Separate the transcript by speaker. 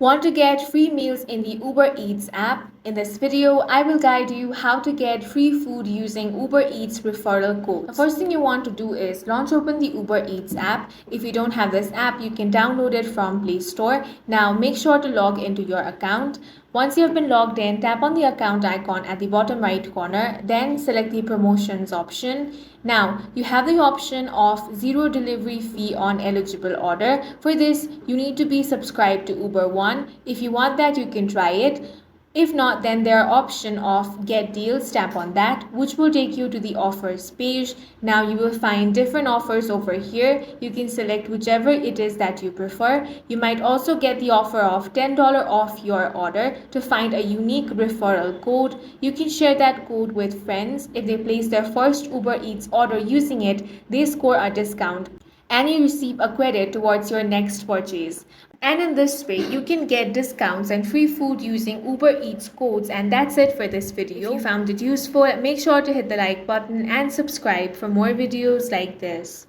Speaker 1: Want to get free meals in the Uber Eats app? In this video, I will guide you how to get free food using Uber Eats referral codes. The first thing you want to do is launch open the Uber Eats app. If you don't have this app, you can download it from Play Store. Now make sure to log into your account. Once you have been logged in, tap on the account icon at the bottom right corner, then select the promotions option. Now you have the option of zero delivery fee on eligible order. For this, you need to be subscribed to Uber One. If you want that, you can try it. If not, then there are option of get deals. Tap on that, which will take you to the offers page. Now you will find different offers over here. You can select whichever it is that you prefer. You might also get the offer of $10 off your order. To find a unique referral code, you can share that code with friends. If they place their first Uber Eats order using it, they score a discount and you receive a credit towards your next purchase. And in this way, you can get discounts and free food using Uber Eats codes. And that's it for this video. If you found it useful, make sure to hit the like button and subscribe for more videos like this.